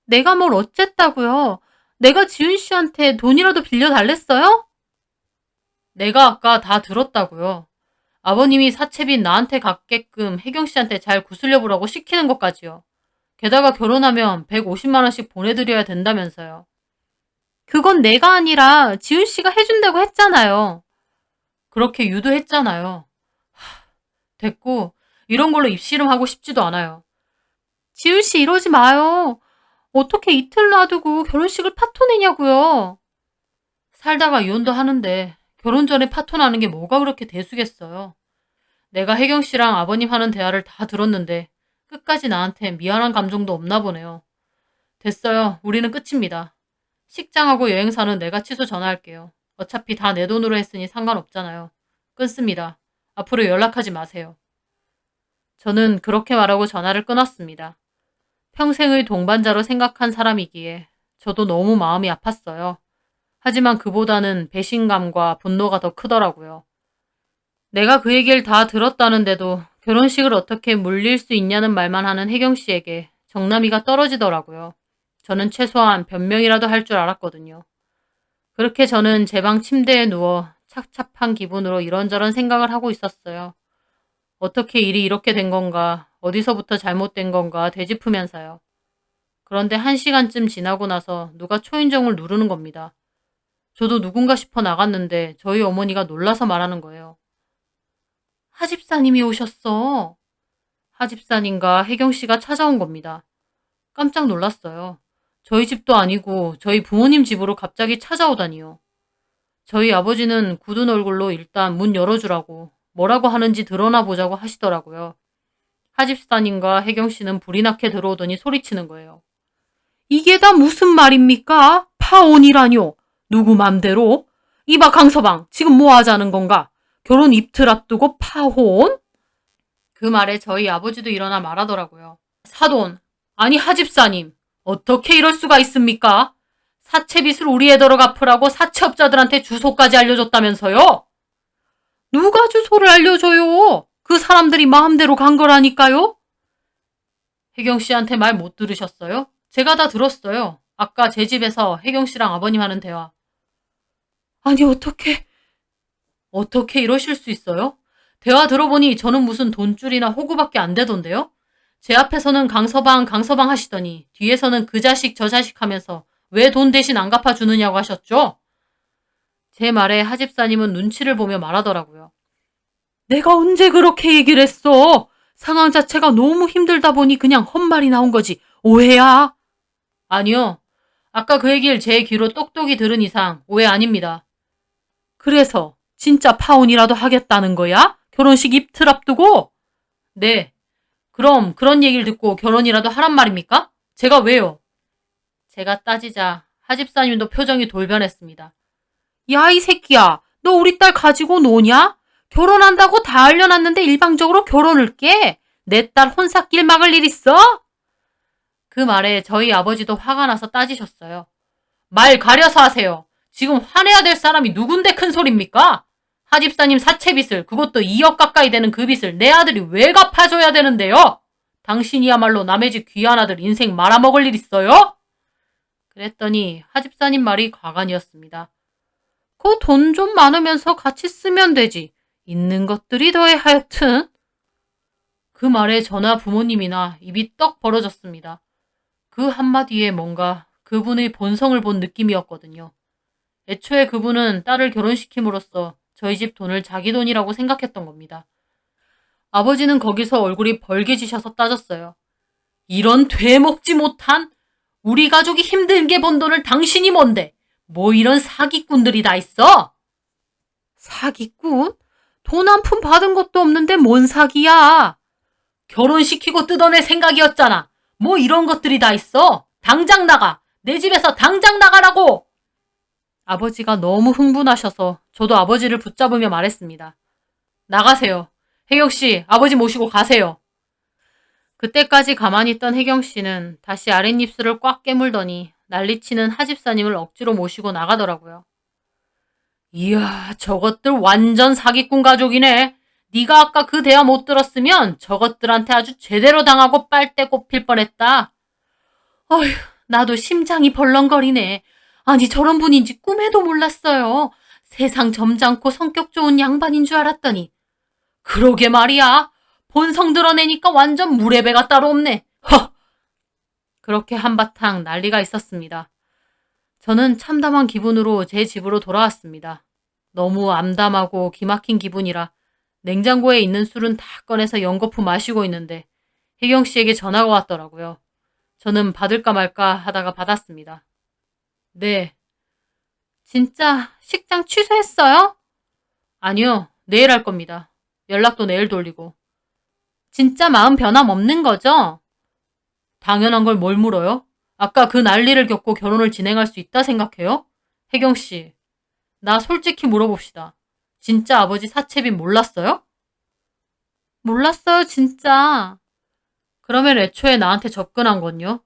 Speaker 1: 내가 뭘 어쨌다고요? 내가 지훈 씨한테 돈이라도 빌려달랬어요? 내가 아까 다 들었다고요. 아버님이 사채빚 나한테 갚게끔 혜경 씨한테 잘 구슬려 보라고 시키는 것까지요. 게다가 결혼하면 150만 원씩 보내드려야 된다면서요. 그건 내가 아니라 지훈 씨가 해준다고 했잖아요. 그렇게 유도했잖아요. 됐고 이런 걸로 입씨름하고 싶지도 않아요. 지훈 씨 이러지 마요. 어떻게 이틀 놔두고 결혼식을 파토내냐고요. 살다가 이혼도 하는데 결혼 전에 파토나는 게 뭐가 그렇게 대수겠어요. 내가 혜경 씨랑 아버님 하는 대화를 다 들었는데 끝까지 나한테 미안한 감정도 없나 보네요. 됐어요. 우리는 끝입니다. 식장하고 여행사는 내가 취소 전화할게요. 어차피 다 내 돈으로 했으니 상관없잖아요. 끊습니다. 앞으로 연락하지 마세요. 저는 그렇게 말하고 전화를 끊었습니다. 평생의 동반자로 생각한 사람이기에 저도 너무 마음이 아팠어요. 하지만 그보다는 배신감과 분노가 더 크더라고요. 내가 그 얘기를 다 들었다는데도 결혼식을 어떻게 물릴 수 있냐는 말만 하는 혜경 씨에게 정남이가 떨어지더라고요. 저는 최소한 변명이라도 할 줄 알았거든요. 그렇게 저는 제 방 침대에 누워 착잡한 기분으로 이런저런 생각을 하고 있었어요. 어떻게 일이 이렇게 된 건가, 어디서부터 잘못된 건가 되짚으면서요. 그런데 1시간쯤 지나고 나서 누가 초인종을 누르는 겁니다. 저도 누군가 싶어 나갔는데 저희 어머니가 놀라서 말하는 거예요. 하집사님이 오셨어. 하집사님과 혜경 씨가 찾아온 겁니다. 깜짝 놀랐어요. 저희 집도 아니고 저희 부모님 집으로 갑자기 찾아오다니요. 저희 아버지는 굳은 얼굴로 일단 문 열어주라고 뭐라고 하는지 드러나 보자고 하시더라고요. 하집사님과 혜경 씨는 불이 나게 들어오더니 소리치는 거예요. 이게 다 무슨 말입니까? 파혼이라뇨. 누구 맘대로? 이봐 강서방, 지금 뭐 하자는 건가? 결혼 이틀 앞두고 파혼? 그 말에 저희 아버지도 일어나 말하더라고요. 사돈, 아니 하집사님, 어떻게 이럴 수가 있습니까? 사채빚을 우리 애더러 갚으라고 사채업자들한테 주소까지 알려줬다면서요? 누가 주소를 알려줘요? 그 사람들이 마음대로 간 거라니까요? 혜경 씨한테 말 못 들으셨어요? 제가 다 들었어요. 아까 제 집에서 혜경 씨랑 아버님 하는 대화. 아니, 어떻게 이러실 수 있어요? 대화 들어보니 저는 무슨 돈줄이나 호구밖에 안 되던데요? 제 앞에서는 강서방 하시더니 뒤에서는 그 자식 저 자식 하면서 왜 돈 대신 안 갚아주느냐고 하셨죠? 제 말에 하집사님은 눈치를 보며 말하더라고요. 내가 언제 그렇게 얘기를 했어? 상황 자체가 너무 힘들다 보니 그냥 헛말이 나온 거지. 오해야? 아니요. 아까 그 얘기를 제 귀로 똑똑히 들은 이상 오해 아닙니다. 그래서 진짜 파혼이라도 하겠다는 거야? 결혼식 이틀 앞두고? 네. 그럼 그런 얘기를 듣고 결혼이라도 하란 말입니까? 제가 왜요? 제가 따지자 하집사님도 표정이 돌변했습니다. 야, 이 새끼야. 너 우리 딸 가지고 노냐? 결혼한다고 다 알려놨는데 일방적으로 결혼을 깨? 내 딸 혼사길 막을 일 있어? 그 말에 저희 아버지도 화가 나서 따지셨어요. 말 가려서 하세요. 지금 화내야 될 사람이 누군데 큰 소리입니까? 하집사님 사채빚을, 그것도 2억 가까이 되는 그 빚을 내 아들이 왜 갚아줘야 되는데요? 당신이야말로 남의 집 귀한 아들 인생 말아먹을 일 있어요? 그랬더니 하집사님 말이 과간이었습니다. 그 돈 좀 많으면서 같이 쓰면 되지. 있는 것들이 더해 하여튼. 그 말에 저나 부모님이나 입이 떡 벌어졌습니다. 그 한마디에 뭔가 그분의 본성을 본 느낌이었거든요. 애초에 그분은 딸을 결혼시킴으로써 저희 집 돈을 자기 돈이라고 생각했던 겁니다. 아버지는 거기서 얼굴이 벌개지셔서 따졌어요. 이런 되먹지 못한 우리 가족이 힘들게 번 돈을 당신이 뭔데? 뭐 이런 사기꾼들이 다 있어? 사기꾼? 돈 한 푼 받은 것도 없는데 뭔 사기야? 결혼시키고 뜯어낼 생각이었잖아. 뭐 이런 것들이 다 있어? 당장 나가! 내 집에서 당장 나가라고! 아버지가 너무 흥분하셔서 저도 아버지를 붙잡으며 말했습니다. 나가세요. 혜경씨, 아버지 모시고 가세요. 그때까지 가만히 있던 혜경씨는 다시 아랫입술을 꽉 깨물더니 난리치는 하집사님을 억지로 모시고 나가더라고요. 이야, 저것들 완전 사기꾼 가족이네. 네가 아까 그 대화 못 들었으면 저것들한테 아주 제대로 당하고 빨대 꼽힐 뻔했다. 어휴, 나도 심장이 벌렁거리네. 아니, 저런 분인지 꿈에도 몰랐어요. 세상 점잖고 성격 좋은 양반인 줄 알았더니. 그러게 말이야. 본성 드러내니까 완전 무례배가 따로 없네. 허! 그렇게 한바탕 난리가 있었습니다. 저는 참담한 기분으로 제 집으로 돌아왔습니다. 너무 암담하고 기막힌 기분이라 냉장고에 있는 술은 다 꺼내서 연거푸 마시고 있는데 혜경 씨에게 전화가 왔더라고요. 저는 받을까 말까 하다가 받았습니다. 네. 진짜 식장 취소했어요? 아니요. 내일 할 겁니다. 연락도 내일 돌리고. 진짜 마음 변함 없는 거죠? 당연한 걸 뭘 물어요? 아까 그 난리를 겪고 결혼을 진행할 수 있다 생각해요? 혜경 씨, 나 솔직히 물어봅시다. 진짜 아버지 사채빚 몰랐어요? 몰랐어요, 진짜. 그러면 애초에 나한테 접근한 건요?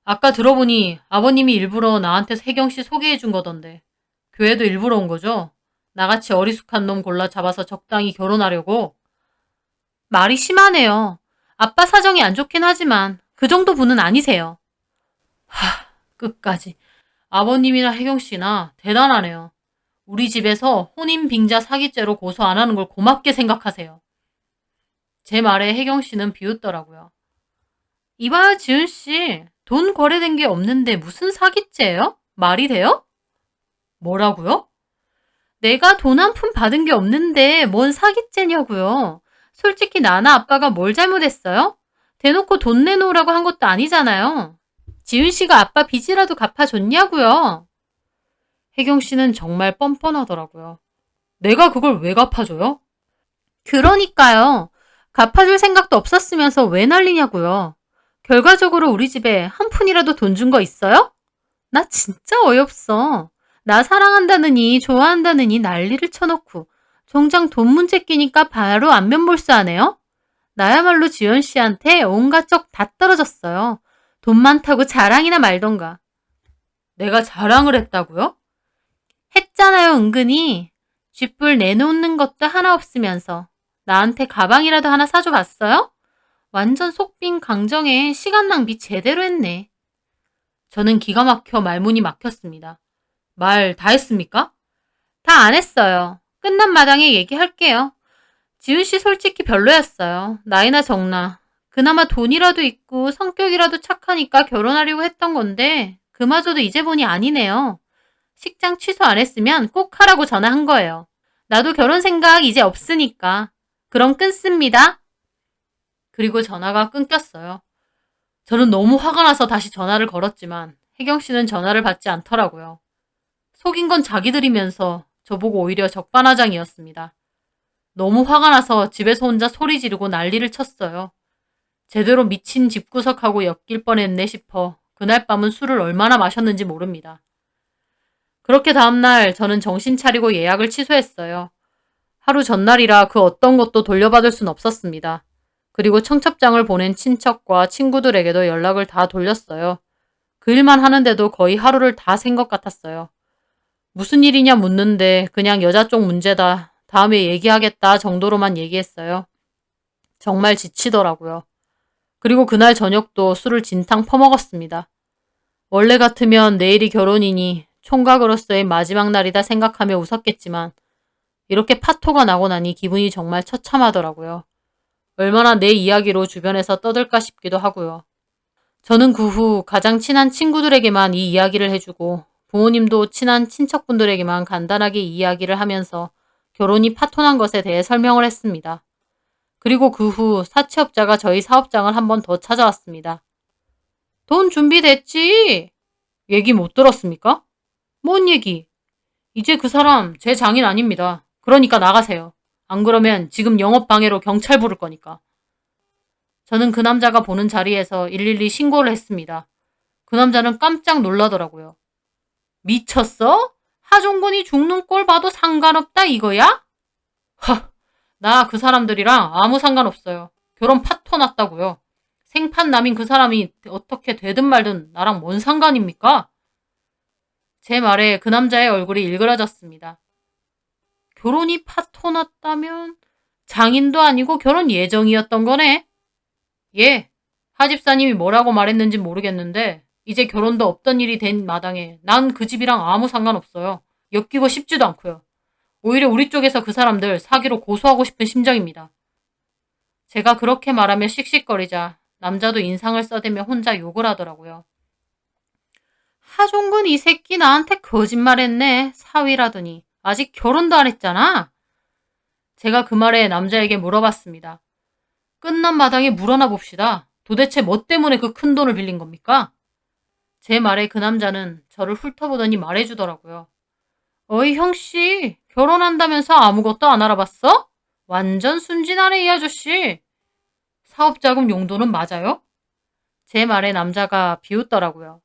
Speaker 1: 아까 들어보니 아버님이 일부러 나한테 혜경 씨 소개해 준 거던데. 교회도 일부러 온 거죠? 나같이 어리숙한 놈 골라 잡아서 적당히 결혼하려고? 말이 심하네요. 아빠 사정이 안 좋긴 하지만 그 정도 분은 아니세요. 끝까지. 아버님이나 혜경 씨나 대단하네요. 우리 집에서 혼인빙자 사기죄로 고소 안 하는 걸 고맙게 생각하세요. 제 말에 혜경 씨는 비웃더라고요. 이봐요, 지은 씨. 돈 거래된 게 없는데 무슨 사기죄예요? 말이 돼요? 뭐라고요? 내가 돈 한 푼 받은 게 없는데 뭔 사기죄냐고요. 솔직히 나나 아빠가 뭘 잘못했어요? 대놓고 돈 내놓으라고 한 것도 아니잖아요. 지은 씨가 아빠 빚이라도 갚아줬냐고요. 혜경 씨는 정말 뻔뻔하더라고요. 내가 그걸 왜 갚아줘요? 그러니까요. 갚아줄 생각도 없었으면서 왜 난리냐고요. 결과적으로 우리 집에 한 푼이라도 돈 준 거 있어요? 나 진짜 어이없어. 나 사랑한다느니 좋아한다느니 난리를 쳐놓고 정작 돈 문제 끼니까 바로 안면 몰수하네요. 나야말로 지연 씨한테 온갖 적 다 떨어졌어요. 돈 많다고 자랑이나 말던가. 내가 자랑을 했다고요? 했잖아요, 은근히. 쥐뿔 내놓는 것도 하나 없으면서. 나한테 가방이라도 하나 사줘 봤어요? 완전 속빈 강정에 시간 낭비 제대로 했네. 저는 기가 막혀 말문이 막혔습니다. 말 다 했습니까? 다 안 했어요. 끝난 마당에 얘기할게요. 지훈 씨 솔직히 별로였어요. 나이나 적나. 그나마 돈이라도 있고 성격이라도 착하니까 결혼하려고 했던 건데 그마저도 이제 보니 아니네요. 식장 취소 안 했으면 꼭 하라고 전화한 거예요. 나도 결혼 생각 이제 없으니까. 그럼 끊습니다. 그리고 전화가 끊겼어요. 저는 너무 화가 나서 다시 전화를 걸었지만 혜경 씨는 전화를 받지 않더라고요. 속인 건 자기들이면서 저보고 오히려 적반하장이었습니다. 너무 화가 나서 집에서 혼자 소리 지르고 난리를 쳤어요. 제대로 미친 집구석하고 엮일 뻔했네 싶어 그날 밤은 술을 얼마나 마셨는지 모릅니다. 그렇게 다음날 저는 정신 차리고 예약을 취소했어요. 하루 전날이라 그 어떤 것도 돌려받을 순 없었습니다. 그리고 청첩장을 보낸 친척과 친구들에게도 연락을 다 돌렸어요. 그 일만 하는데도 거의 하루를 다 센 것 같았어요. 무슨 일이냐 묻는데 그냥 여자 쪽 문제다. 다음에 얘기하겠다 정도로만 얘기했어요. 정말 지치더라고요. 그리고 그날 저녁도 술을 진탕 퍼먹었습니다. 원래 같으면 내일이 결혼이니 총각으로서의 마지막 날이다 생각하며 웃었겠지만 이렇게 파토가 나고 나니 기분이 정말 처참하더라고요. 얼마나 내 이야기로 주변에서 떠들까 싶기도 하고요. 저는 그 후 가장 친한 친구들에게만 이 이야기를 해주고 부모님도 친한 친척분들에게만 간단하게 이야기를 하면서 결혼이 파토난 것에 대해 설명을 했습니다. 그리고 그 후 사채업자가 저희 사업장을 한 번 더 찾아왔습니다. 돈 준비됐지? 얘기 못 들었습니까? 뭔 얘기? 이제 그 사람 제 장인 아닙니다. 그러니까 나가세요. 안 그러면 지금 영업방해로 경찰 부를 거니까. 저는 그 남자가 보는 자리에서 112 신고를 했습니다. 그 남자는 깜짝 놀라더라고요. 미쳤어? 하종근이 죽는 꼴 봐도 상관없다 이거야? 허, 나 그 사람들이랑 아무 상관없어요. 결혼 파토 났다고요. 생판 남인 그 사람이 어떻게 되든 말든 나랑 뭔 상관입니까? 제 말에 그 남자의 얼굴이 일그러졌습니다. 결혼이 파토 났다면 장인도 아니고 결혼 예정이었던 거네? 예, 하집사님이 뭐라고 말했는지 모르겠는데 이제 결혼도 없던 일이 된 마당에 난 그 집이랑 아무 상관없어요. 엮이고 싶지도 않고요. 오히려 우리 쪽에서 그 사람들 사기로 고소하고 싶은 심정입니다. 제가 그렇게 말하며 씩씩거리자 남자도 인상을 써대며 혼자 욕을 하더라고요. 하종근 이 새끼 나한테 거짓말했네. 사위라더니 아직 결혼도 안 했잖아. 제가 그 말에 남자에게 물어봤습니다. 끝난 마당에 물어나 봅시다. 도대체 뭐 때문에 그 큰 돈을 빌린 겁니까? 제 말에 그 남자는 저를 훑어보더니 말해주더라고요. 어이 형씨 결혼한다면서 아무것도 안 알아봤어? 완전 순진하네 이 아저씨. 사업자금 용도는 맞아요? 제 말에 남자가 비웃더라고요.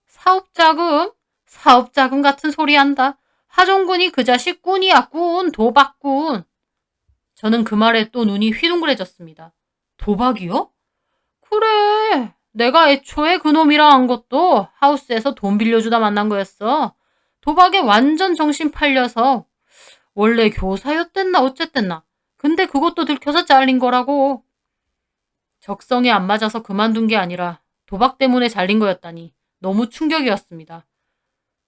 Speaker 1: 사업자금? 사업자금 같은 소리 한다. 하종군이 그 자식 꾼이야 꾼 도박꾼. 저는 그 말에 또 눈이 휘둥그레졌습니다. 도박이요? 그래. 내가 애초에 그놈이랑 한 것도 하우스에서 돈 빌려주다 만난 거였어. 도박에 완전 정신 팔려서 원래 교사였댔나 어쨌댔나. 근데 그것도 들켜서 잘린 거라고. 적성에 안 맞아서 그만둔 게 아니라 도박 때문에 잘린 거였다니 너무 충격이었습니다.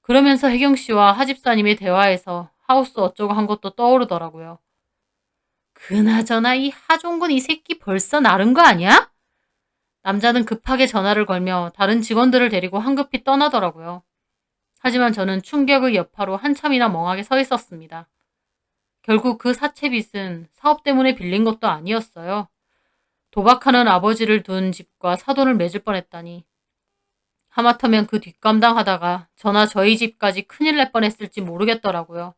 Speaker 1: 그러면서 혜경 씨와 하집사님의 대화에서 하우스 어쩌고 한 것도 떠오르더라고요. 그나저나 이 하종근 이 새끼 벌써 나른 거 아니야? 남자는 급하게 전화를 걸며 다른 직원들을 데리고 황급히 떠나더라고요. 하지만 저는 충격의 여파로 한참이나 멍하게 서 있었습니다. 결국 그 사채빚은 사업 때문에 빌린 것도 아니었어요. 도박하는 아버지를 둔 집과 사돈을 맺을 뻔했다니. 하마터면 그 뒷감당하다가 저나 저희 집까지 큰일 날 뻔했을지 모르겠더라고요.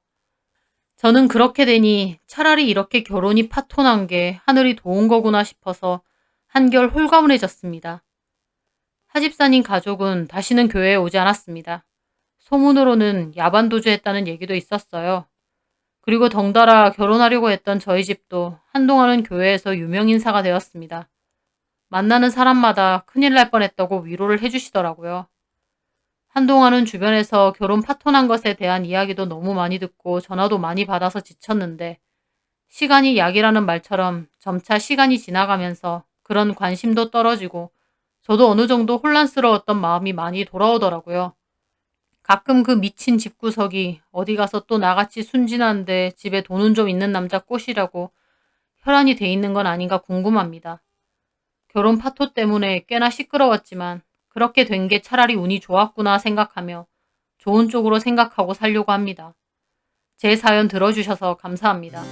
Speaker 1: 저는 그렇게 되니 차라리 이렇게 결혼이 파토난 게 하늘이 도운 거구나 싶어서 한결 홀가분해졌습니다. 하집사님 가족은 다시는 교회에 오지 않았습니다. 소문으로는 야반도주했다는 얘기도 있었어요. 그리고 덩달아 결혼하려고 했던 저희 집도 한동안은 교회에서 유명 인사가 되었습니다. 만나는 사람마다 큰일 날 뻔했다고 위로를 해주시더라고요. 한동안은 주변에서 결혼 파토난 것에 대한 이야기도 너무 많이 듣고 전화도 많이 받아서 지쳤는데 시간이 약이라는 말처럼 점차 시간이 지나가면서 그런 관심도 떨어지고 저도 어느 정도 혼란스러웠던 마음이 많이 돌아오더라고요. 가끔 그 미친 집구석이 어디 가서 또 나같이 순진한데 집에 돈은 좀 있는 남자 꼬시라고 혈안이 돼 있는 건 아닌가 궁금합니다. 결혼 파토 때문에 꽤나 시끄러웠지만 그렇게 된 게 차라리 운이 좋았구나 생각하며 좋은 쪽으로 생각하고 살려고 합니다. 제 사연 들어주셔서 감사합니다.